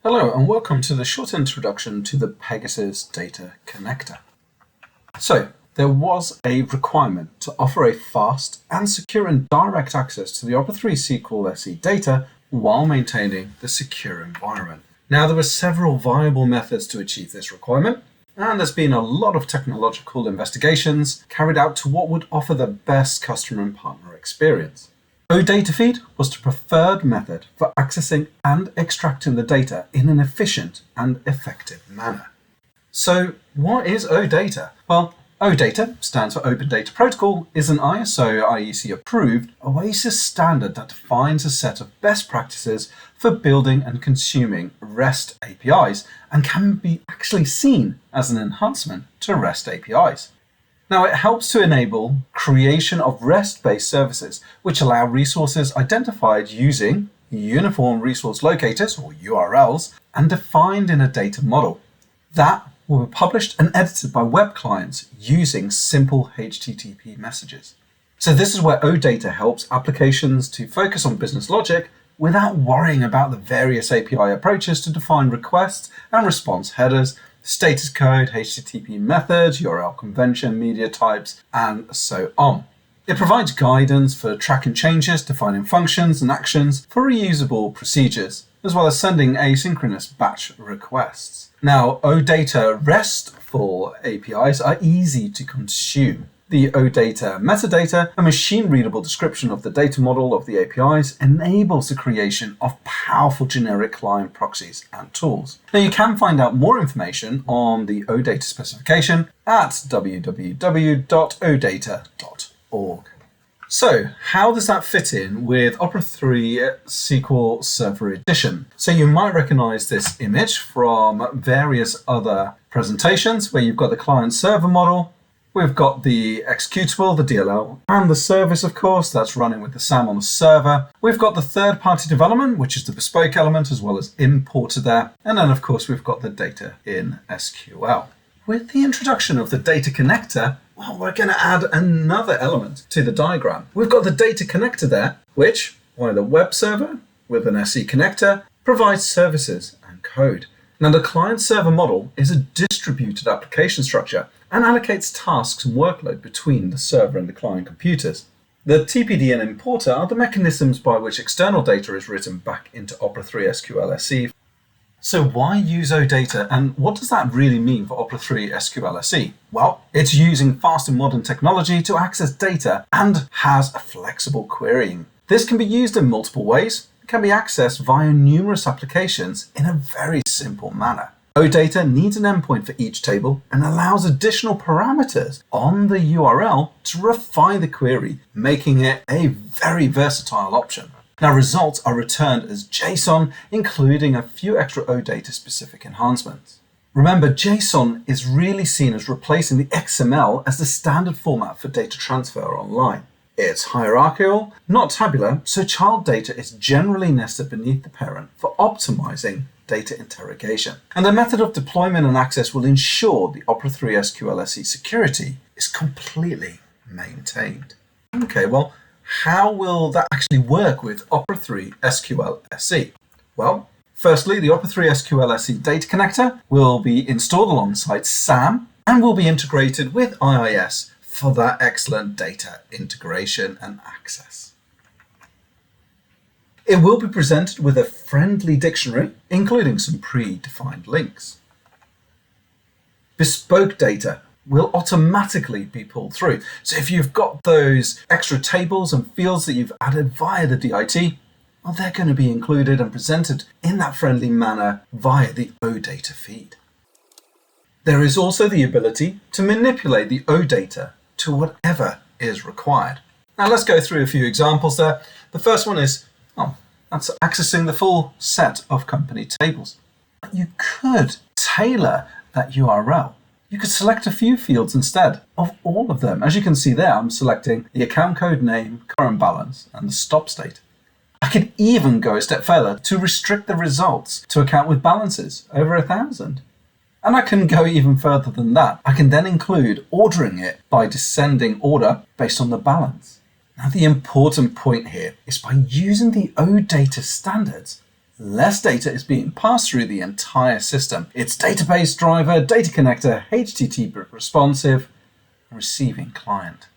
Hello and welcome to the short introduction to the Pegasus data connector. So, there was a requirement to offer a fast and secure and direct access to the Opera 3 SQL SE data while maintaining the secure environment. Now, there were several viable methods to achieve this requirement, and there's been a lot of technological investigations carried out to what would offer the best customer and partner experience. OData feed was the preferred method for accessing and extracting the data in an efficient and effective manner. So, what is OData? Well, OData stands for Open Data Protocol, is an ISO IEC approved OASIS standard that defines a set of best practices for building and consuming REST APIs and can be actually seen as an enhancement to REST APIs. Now, it helps to enable creation of REST-based services, which allow resources identified using Uniform Resource Locators, or URLs, and defined in a data model. That will be published and edited by web clients using simple HTTP messages. So this is where OData helps applications to focus on business logic without worrying about the various API approaches to define request and response headers, status code, HTTP methods, URL convention, media types, and so on. It provides guidance for tracking changes, defining functions and actions for reusable procedures, as well as sending asynchronous batch requests. Now, OData RESTful APIs are easy to consume. The OData metadata, a machine-readable description of the data model of the APIs, enables the creation of powerful generic client proxies and tools. Now, you can find out more information on the OData specification at www.odata.org. So, how does that fit in with Opera 3 SQL Server Edition? So you might recognize this image from various other presentations where you've got the client-server model. We've got the executable, the DLL, and the service, of course, that's running with the SAM on the server. We've got the third-party development, which is the bespoke element, as well as importer there. And then, of course, we've got the data in SQL. With the introduction of the data connector, well, we're going to add another element to the diagram. We've got the data connector there, which, via the web server with an SE connector, provides services and code. Now, the client-server model is a distributed application structure and allocates tasks and workload between the server and the client computers. The TPD and importer are the mechanisms by which external data is written back into Opera 3 SQL SE. So why use OData, and what does that really mean for Opera 3 SQL SE? Well, it's using fast and modern technology to access data and has a flexible querying. This can be used in multiple ways. Can be accessed via numerous applications in a very simple manner. OData needs an endpoint for each table and allows additional parameters on the URL to refine the query, making it a very versatile option. Now, results are returned as JSON, including a few extra OData specific enhancements. Remember, JSON is really seen as replacing the XML as the standard format for data transfer online. It's hierarchical, not tabular, so child data is generally nested beneath the parent for optimizing data interrogation. And the method of deployment and access will ensure the Opera 3 SQL SE security is completely maintained. Okay, well, how will that actually work with Opera 3 SQL SE? Well, firstly, the Opera 3 SQL SE data connector will be installed alongside SAM and will be integrated with IIS for that excellent data integration and access. It will be presented with a friendly dictionary, including some predefined links. Bespoke data will automatically be pulled through. So if you've got those extra tables and fields that you've added via the DIT, well, they're going to be included and presented in that friendly manner via the OData feed. There is also the ability to manipulate the OData to whatever is required. Now let's go through a few examples there. The first one is, that's accessing the full set of company tables. You could tailor that URL. You could select a few fields instead of all of them. As you can see there, I'm selecting the account code name, current balance, and the stop state. I could even go a step further to restrict the results to account with balances over 1,000. And I can go even further than that. I can then include ordering it by descending order based on the balance. Now, the important point here is by using the OData standards, less data is being passed through the entire system. It's database driver, data connector, HTTP responsive, receiving client.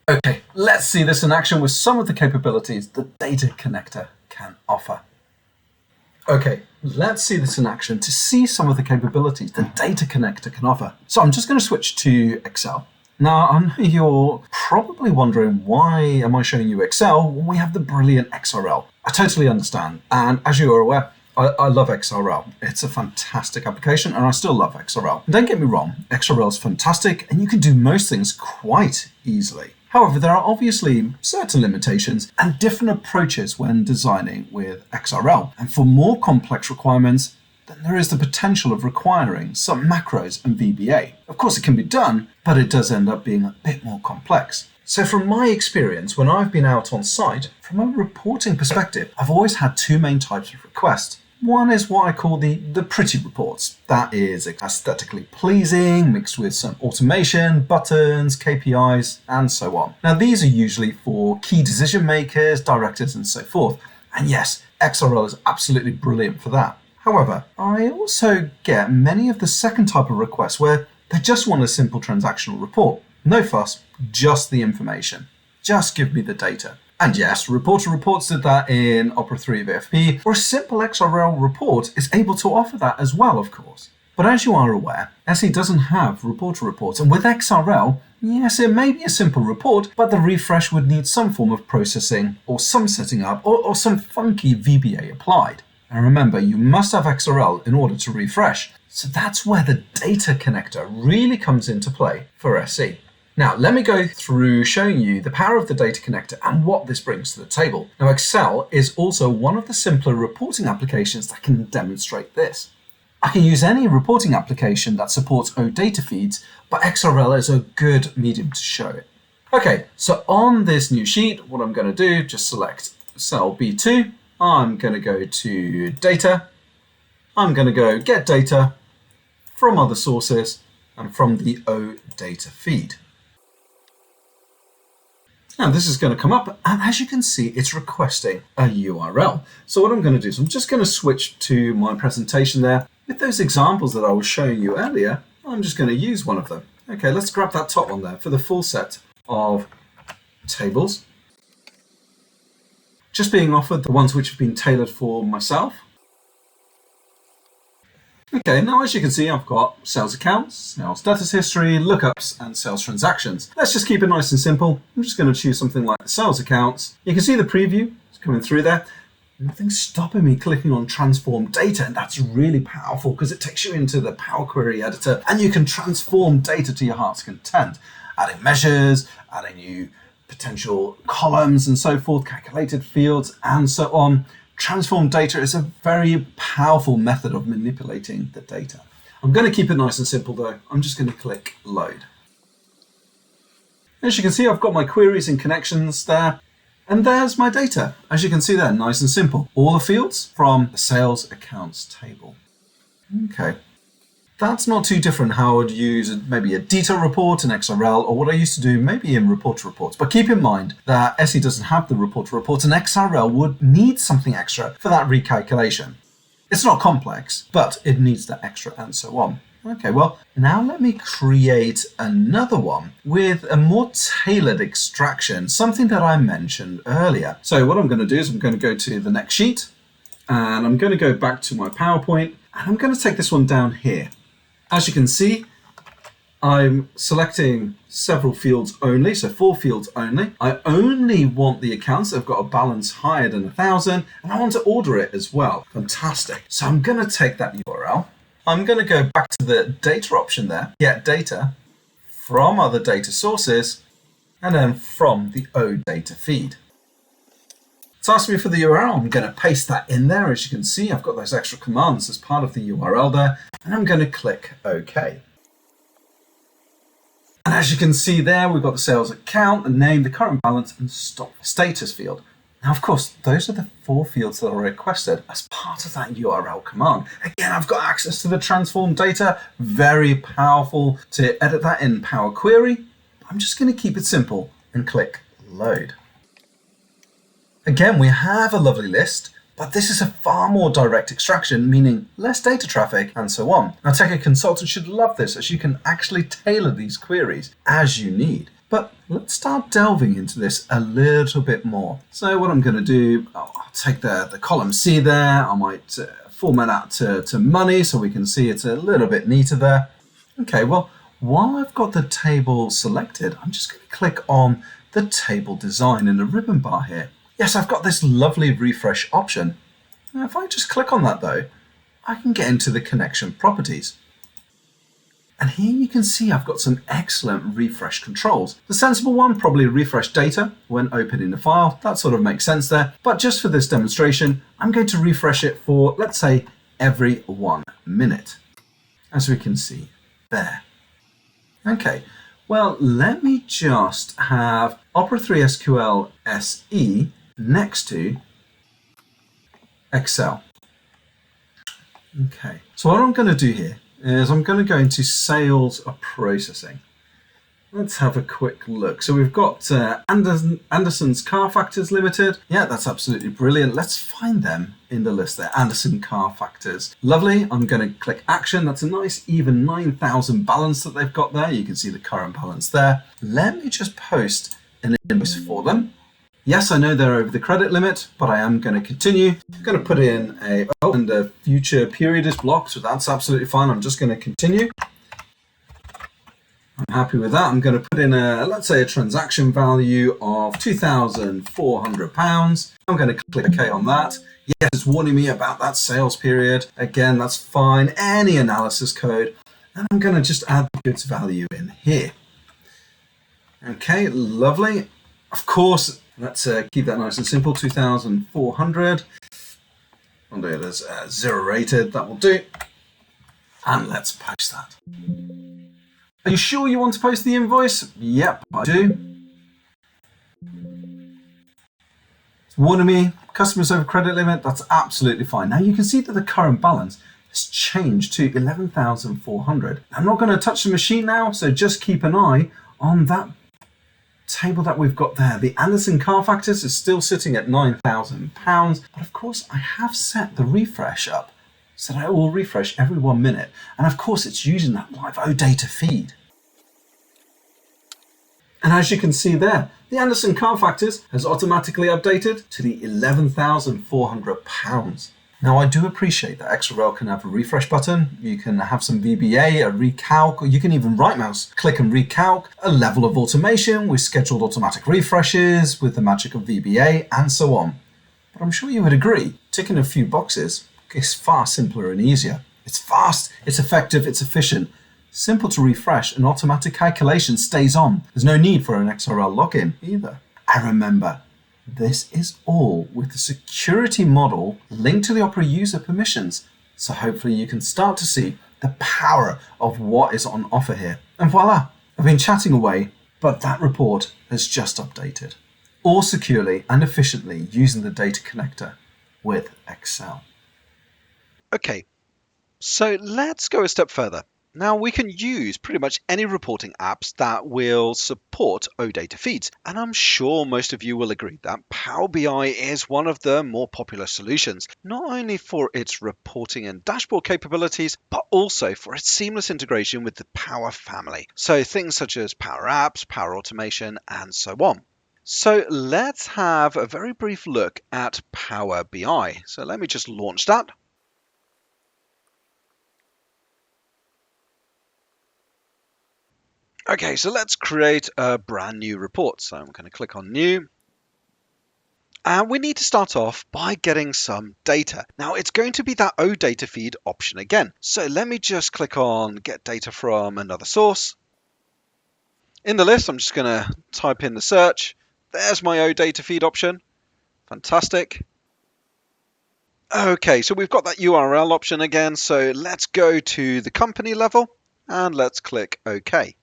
Okay, let's see this in action with some of the capabilities the data connector can offer. Okay, let's see this in action to see some of the capabilities the data connector can offer. So I'm just going to switch to Excel. Now, I know you're probably wondering, why am I showing you Excel when we have the brilliant XRL? I totally understand. And as you are aware, I love XRL. It's a fantastic application and I still love XRL. Don't get me wrong, XRL is fantastic and you can do most things quite easily. However, there are obviously certain limitations and different approaches when designing with XRL. And for more complex requirements, then there is the potential of requiring some macros and VBA. Of course, it can be done, but it does end up being a bit more complex. So from my experience, when I've been out on site, from a reporting perspective, I've always had two main types of requests. One is what I call the pretty reports. That is aesthetically pleasing, mixed with some automation, buttons, KPIs, and so on. Now, these are usually for key decision makers, directors, and so forth. And yes, XRL is absolutely brilliant for that. However, I also get many of the second type of requests where they just want a simple transactional report. No fuss, just the information. Just give me the data. And yes, Reporter Reports did that in Opera 3 VFP, or a simple XRL report is able to offer that as well, of course. But as you are aware, SE doesn't have Reporter Reports, and with XRL, yes, it may be a simple report, but the refresh would need some form of processing, or some setting up, or some funky VBA applied. And remember, you must have XRL in order to refresh. So that's where the data connector really comes into play for SE. Now, let me go through showing you the power of the data connector and what this brings to the table. Now, Excel is also one of the simpler reporting applications that can demonstrate this. I can use any reporting application that supports OData feeds, but XRL is a good medium to show it. Okay, so on this new sheet, what I'm going to do, just select cell B2. I'm going to go to data. I'm going to go get data from other sources and from the OData feed. Now this is going to come up, and as you can see, it's requesting a URL. So what I'm going to do is I'm just going to switch to my presentation there. With those examples that I was showing you earlier, I'm just going to use one of them. Okay, let's grab that top one there for the full set of tables. Just being offered the ones which have been tailored for myself. Okay, now as you can see, I've got sales accounts, sales status history, lookups, and sales transactions. Let's just keep it nice and simple. I'm just going to choose something like the sales accounts. You can see the preview, it's coming through there. Nothing's stopping me clicking on transform data, and that's really powerful because it takes you into the Power Query editor and you can transform data to your heart's content, adding measures, adding new potential columns and so forth, calculated fields, and so on. Transform data is a very powerful method of manipulating the data. I'm going to keep it nice and simple though. I'm just going to click load. As you can see, I've got my queries and connections there. And there's my data. As you can see there, nice and simple. All the fields from the sales accounts table. Okay. That's not too different how I would use maybe a detail report in XRL, or what I used to do maybe in Reporter Reports. But keep in mind that SE doesn't have the Reporter Reports, and XRL would need something extra for that recalculation. It's not complex, but it needs that extra and so on. Okay, well, now let me create another one with a more tailored extraction, something that I mentioned earlier. So what I'm going to do is I'm going to go to the next sheet, and I'm going to go back to my PowerPoint, and I'm going to take this one down here. As you can see, I'm selecting several fields only, so 4 fields only. I only want the accounts that have got a balance higher than 1,000, and I want to order it as well. Fantastic. So I'm going to take that URL. I'm going to go back to the data option there, get data from other data sources, and then from the OData feed. It's asking me for the URL. I'm going to paste that in there. As you can see, I've got those extra commands as part of the URL there, and I'm going to click OK. And as you can see there, we've got the sales account, the name, the current balance, and stop status field. Now, of course, those are the 4 fields that are requested as part of that URL command. Again, I've got access to the transform data. Very powerful to edit that in Power Query. I'm just going to keep it simple and click load. Again, we have a lovely list, But this is a far more direct extraction, meaning less data traffic and so on. Now, Techa consultants should love this, as you can actually tailor these queries as you need. But let's start delving into this a little bit more. So what I'm going to do, I'll take the column C there. I might format that to money so we can see it's a little bit neater there. Okay, well, while I've got the table selected, I'm just going to click on the table design in the ribbon bar here. Yes, I've got this lovely refresh option. Now, if I just click on that though, I can get into the connection properties. And here you can see I've got some excellent refresh controls. The sensible one, probably refresh data when opening the file. That sort of makes sense there. But just for this demonstration, I'm going to refresh it for, let's say, every 1 minute, as we can see there. Okay, well, let me just have Opera 3 SQL SE next to Excel. Okay, so what I'm going to do here is I'm going to go into sales processing. Let's have a quick look. So we've got Anderson's Car Factors Limited. Yeah, that's absolutely brilliant. Let's find them in the list there. Anderson Car Factors. Lovely. I'm going to click action. That's a nice even 9,000 balance that they've got there. You can see the current balance there. Let me just post an invoice for them. Yes, I know they're over the credit limit, but I am going to continue. I'm going to put in and the future period is blocked, so that's absolutely fine. I'm just going to continue. I'm happy with that. I'm going to put in let's say a transaction value of £2,400. I'm going to click OK on that. Yes, it's warning me about that sales period. Again, that's fine. Any analysis code. And I'm going to just add the goods value in here. Okay, lovely. Of course, let's keep that nice and simple, 2,400. I'll do it as 0 rated, that will do. And let's post that. Are you sure you want to post the invoice? Yep, I do. It's warning me, customers over credit limit, that's absolutely fine. Now you can see that the current balance has changed to 11,400. I'm not going to touch the machine now, so just keep an eye on that table that we've got there. The Anderson Car Factors is still sitting at £9,000, but of course I have set the refresh up so that it will refresh every 1 minute, and of course it's using that live OData feed. And as you can see there, the Anderson Car Factors has automatically updated to the £11,400. Now, I do appreciate that XRL can have a refresh button, you can have some VBA, a recalc, or you can even right mouse click and recalc, a level of automation with scheduled automatic refreshes, with the magic of VBA, and so on. But I'm sure you would agree, ticking a few boxes is far simpler and easier. It's fast, it's effective, it's efficient, simple to refresh, and automatic calculation stays on. There's no need for an XRL login either. And remember, this is all with the security model linked to the Opera user permissions. So hopefully you can start to see the power of what is on offer here. And voila, I've been chatting away, but that report has just updated. All securely and efficiently using the data connector with Excel. Okay, so let's go a step further. Now we can use pretty much any reporting apps that will support OData feeds. And I'm sure most of you will agree that Power BI is one of the more popular solutions, not only for its reporting and dashboard capabilities, but also for its seamless integration with the Power family. So things such as Power Apps, Power Automation, and so on. So let's have a very brief look at Power BI. So let me just launch that. Okay, so let's create a brand new report. So I'm going to click on New. And we need to start off by getting some data. Now it's going to be that OData feed option again. So let me just click on Get Data from Another Source. In the list, I'm just going to type in the search. There's my OData feed option. Fantastic. Okay, so we've got that URL option again. So let's go to the company level and let's click OK.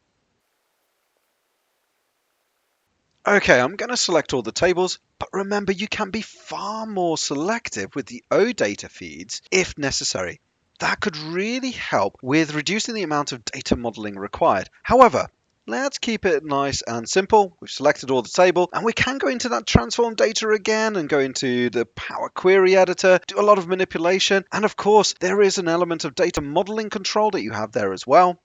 Okay, I'm going to select all the tables, but remember you can be far more selective with the OData feeds if necessary. That could really help with reducing the amount of data modeling required. However, let's keep it nice and simple. We've selected all the table, and we can go into that transform data again and go into the Power Query Editor, do a lot of manipulation, and of course, there is an element of data modeling control that you have there as well.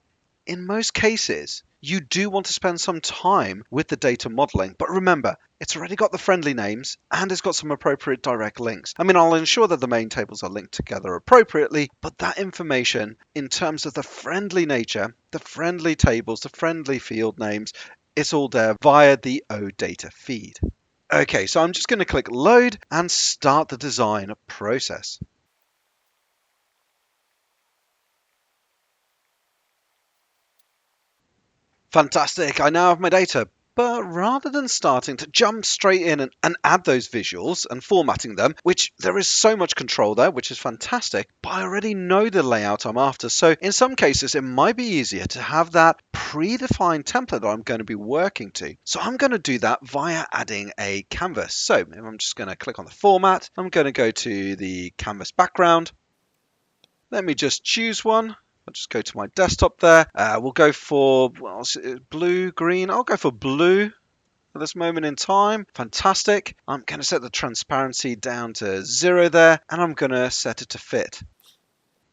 In most cases, you do want to spend some time with the data modeling, but remember, it's already got the friendly names and it's got some appropriate direct links. I mean, I'll ensure that the main tables are linked together appropriately, but that information in terms of the friendly nature, the friendly tables, the friendly field names, it's all there via the OData feed. Okay, so I'm just going to click load and start the design process. Fantastic, I now have my data. But rather than starting to jump straight in and add those visuals and formatting them, which there is so much control there, which is fantastic, but I already know the layout I'm after. So in some cases, it might be easier to have that predefined template that I'm going to be working to. So I'm going to do that via adding a canvas. So I'm just going to click on the format. I'm going to go to the canvas background. Let me just choose one. I'll just go to my desktop there. We'll go for, well, blue, green. I'll go for blue at this moment in time. Fantastic. I'm going to set the transparency down to 0 there, and I'm going to set it to fit.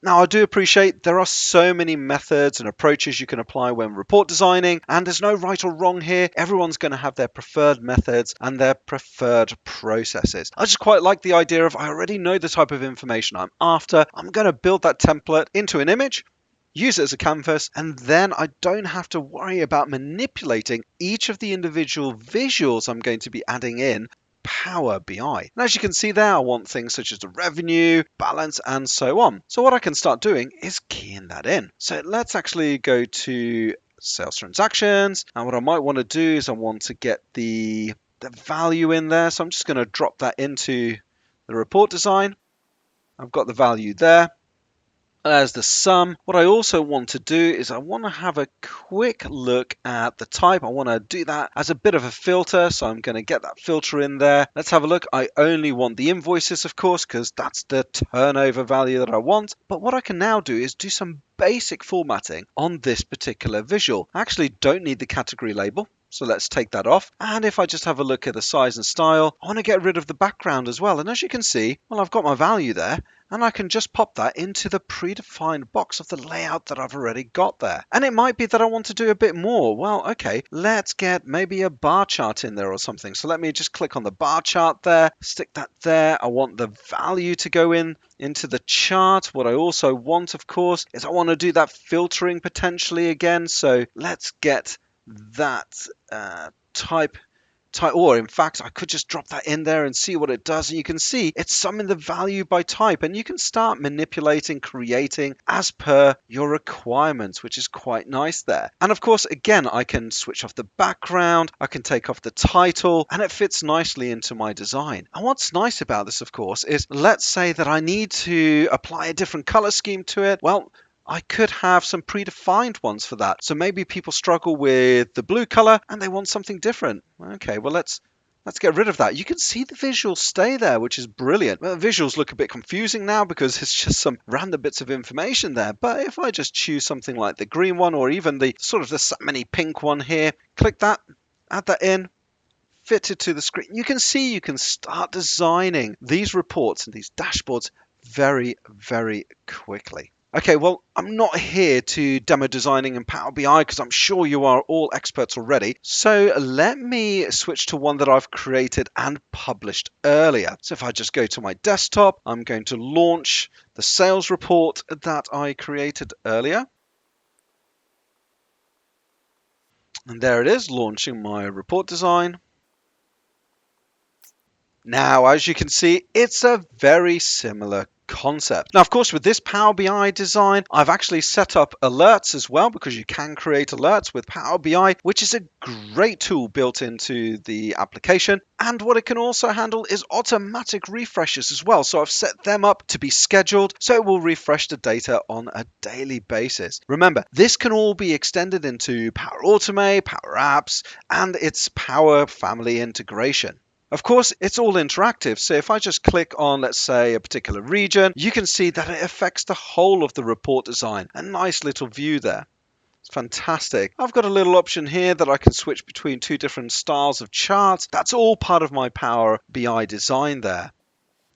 Now, I do appreciate there are so many methods and approaches you can apply when report designing, and there's no right or wrong here. Everyone's going to have their preferred methods and their preferred processes. I just quite like the idea of I already know the type of information I'm after. I'm going to build that template into an image, use it as a canvas, and then I don't have to worry about manipulating each of the individual visuals I'm going to be adding in Power BI. And as you can see there, I want things such as the revenue, balance, and so on. So what I can start doing is keying that in. So let's actually go to sales transactions. And what I might want to do is I want to get the value in there. So I'm just going to drop that into the report design. I've got the value there. As the sum. What I also want to do is I want to have a quick look at the type. I want to do that as a bit of a filter, so I'm going to get that filter in there. Let's have a look. I only want the invoices, of course, because that's the turnover value that I want. But what I can now do is do some basic formatting on this particular visual. I actually don't need the category label. So let's take that off. And if I just have a look at the size and style, I want to get rid of the background as well. And as you can see, well, I've got my value there, and I can just pop that into the predefined box of the layout that I've already got there. And it might be that I want to do a bit more. Well, okay, let's get maybe a bar chart in there or something. So let me just click on the bar chart there, stick that there. I want the value to go into the chart. What I also want, of course, is I want to do that filtering potentially again. So let's get that type, or in fact I could just drop that in there and see what it does, and you can see it's summing the value by type, and you can start manipulating, creating as per your requirements, which is quite nice there. And of course, again, I can switch off the background, I can take off the title, and it fits nicely into my design. And what's nice about this, of course, is let's say that I need to apply a different color scheme to it. Well, I could have some predefined ones for that. So maybe people struggle with the blue color and they want something different. Okay, well, let's get rid of that. You can see the visuals stay there, which is brilliant. Well, the visuals look a bit confusing now because it's just some random bits of information there. But if I just choose something like the green one, or even the sort of the mini pink one here, click that, add that in, fit it to the screen. You can see you can start designing these reports and these dashboards very, very quickly. Okay, well, I'm not here to demo designing in Power BI because I'm sure you are all experts already. So let me switch to one that I've created and published earlier. So if I just go to my desktop, I'm going to launch the sales report that I created earlier. And there it is, launching my report design. Now, as you can see, it's a very similar concept. Now, of course, with this Power BI design, I've actually set up alerts as well, because you can create alerts with Power BI, which is a great tool built into the application. And what it can also handle is automatic refreshes as well. So I've set them up to be scheduled, so it will refresh the data on a daily basis. Remember, this can all be extended into Power Automate, Power Apps, and its Power Family integration. Of course, it's all interactive, so if I just click on, let's say, a particular region, you can see that it affects the whole of the report design. A nice little view there. It's fantastic. I've got a little option here that I can switch between two different styles of charts. That's all part of my Power BI design there.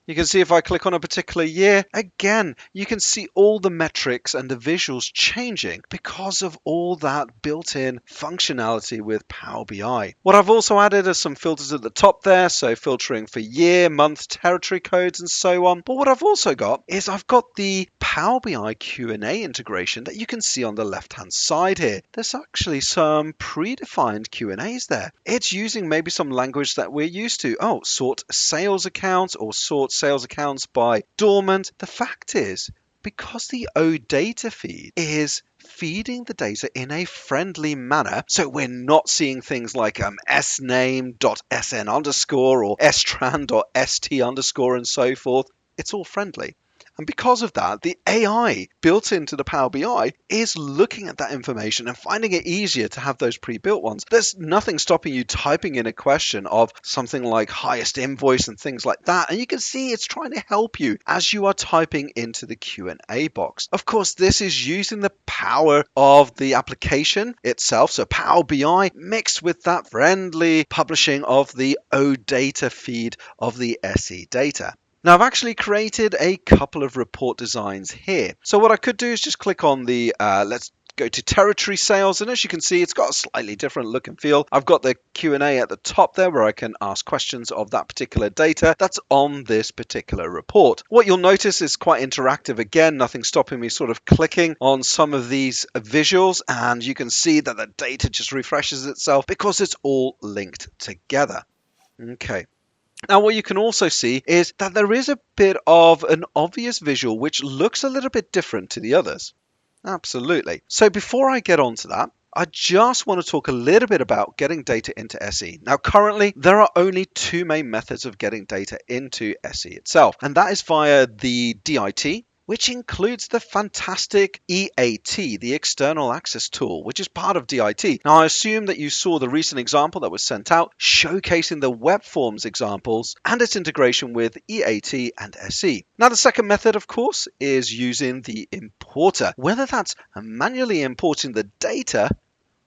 You can see if I click on a particular year, again, you can see all the metrics and the visuals changing because of all that built-in functionality with Power BI. What I've also added are some filters at the top there, so filtering for year, month, territory codes, and so on. But what I've also got is I've got the Power BI Q&A integration that you can see on the left-hand side here. There's actually some predefined Q&As there. It's using maybe some language that we're used to. Oh, sort sales accounts or sort sales accounts by dormant. The fact is, because the OData feed is feeding the data in a friendly manner, so we're not seeing things like sname.sn underscore or stran.st underscore and so forth. It's all friendly. And because of that, the AI built into the Power BI is looking at that information and finding it easier to have those pre-built ones. There's nothing stopping you typing in a question of something like highest invoice and things like that. And you can see it's trying to help you as you are typing into the Q&A box. Of course, this is using the power of the application itself. So Power BI mixed with that friendly publishing of the OData feed of the SE data. Now I've actually created a couple of report designs here. So what I could do is just click on the, let's go to territory sales, and as you can see, it's got a slightly different look and feel. I've got the Q&A at the top there where I can ask questions of that particular data that's on this particular report. What you'll notice is quite interactive again, nothing stopping me sort of clicking on some of these visuals, and you can see that the data just refreshes itself because it's all linked together. Okay. Now, what you can also see is that there is a bit of an obvious visual which looks a little bit different to the others. Absolutely. So before I get on to that, I just want to talk a little bit about getting data into SE. Now, currently, there are only two main methods of getting data into SE itself, and that is via the DIT, which includes the fantastic EAT, the External Access Tool, which is part of DIT. Now, I assume that you saw the recent example that was sent out showcasing the web forms examples and its integration with EAT and SE. Now, the second method, of course, is using the importer, whether that's manually importing the data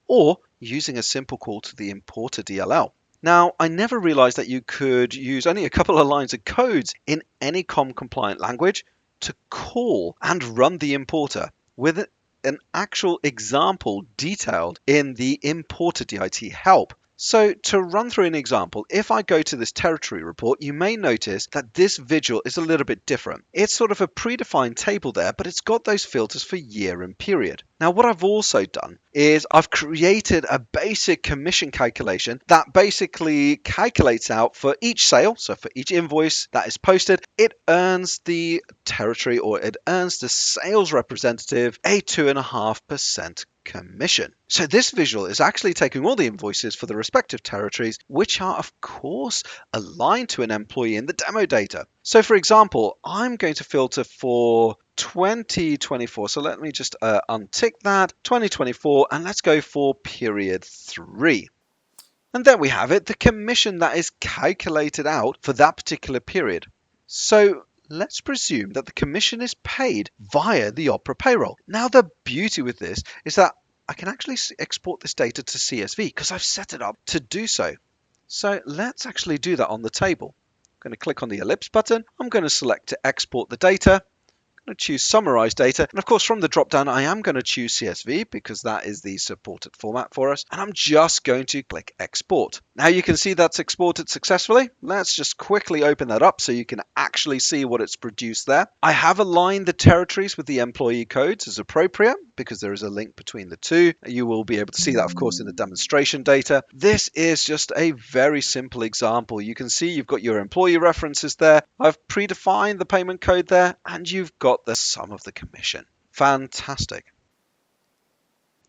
or using a simple call to the importer DLL. Now, I never realized that you could use only a couple of lines of codes in any COM-compliant language to call and run the importer with an actual example detailed in the importer DIT help. So to run through an example, if I go to this territory report, you may notice that this visual is a little bit different. It's sort of a predefined table there, but it's got those filters for year and period. Now, what I've also done is I've created a basic commission calculation that basically calculates out for each sale, so for each invoice that is posted, it earns the territory or it earns the sales representative a 2.5% commission. So this visual is actually taking all the invoices for the respective territories, which are of course aligned to an employee in the demo data. So for example, I'm going to filter for 2024. So let me just untick that, 2024, and let's go for period 3. And there we have it, the commission that is calculated out for that particular period. So let's presume that the commission is paid via the Opera payroll. Now, the beauty with this is that I can actually export this data to CSV because I've set it up to do so. So let's actually do that on the table. I'm going to click on the ellipse button. I'm going to select to export the data. I'm going to choose summarize data, and of course from the drop down I am going to choose CSV because that is the supported format for us, and I'm just going to click export. Now you can see that's exported successfully. Let's just quickly open that up so you can actually see what it's produced there. I have aligned the territories with the employee codes as appropriate because there is a link between the two. You will be able to see that of course in the demonstration data. This is just a very simple example. You can see you've got your employee references there. I've predefined the payment code there, and you've got the sum of the commission. Fantastic.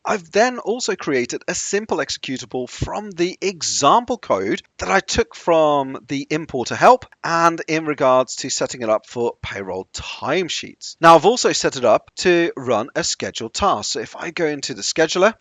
I've then also created a simple executable from the example code that I took from the importer help and in regards to setting it up for payroll timesheets. Now I've also set it up to run a scheduled task. So if I go into the scheduler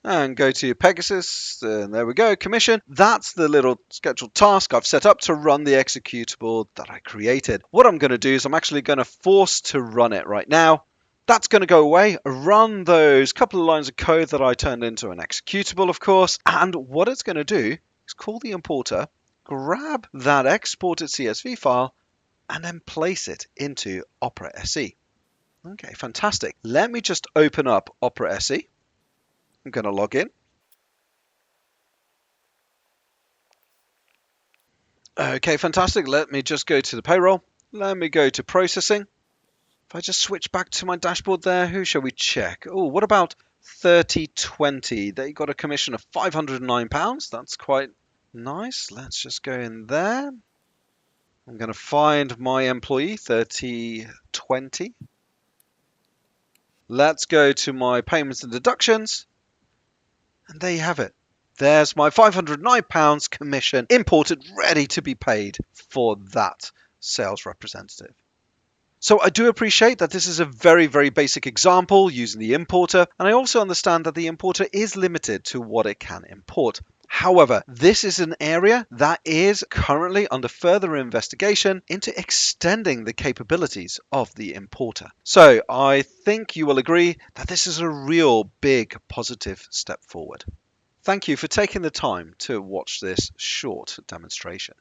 and go to Pegasus, and there we go, commission. That's the little scheduled task I've set up to run the executable that I created. What I'm going to do is I'm actually going to force to run it right now. That's going to go away, run those couple of lines of code that I turned into an executable, of course, and what it's going to do is call the importer, grab that exported CSV file, and then place it into Opera SE. Okay, fantastic. Let me just open up Opera SE. I'm going to log in. Okay, fantastic. Let me just go to the payroll. Let me go to processing. If I just switch back to my dashboard there, who shall we check? Oh, what about 3020? They got a commission of £509. That's quite nice. Let's just go in there. I'm going to find my employee, 3020. Let's go to my payments and deductions. And there you have it. There's my £509 commission imported, ready to be paid for that sales representative. So I do appreciate that this is a very, very basic example using the importer, and I also understand that the importer is limited to what it can import. However, this is an area that is currently under further investigation into extending the capabilities of the importer. So I think you will agree that this is a real big positive step forward. Thank you for taking the time to watch this short demonstration.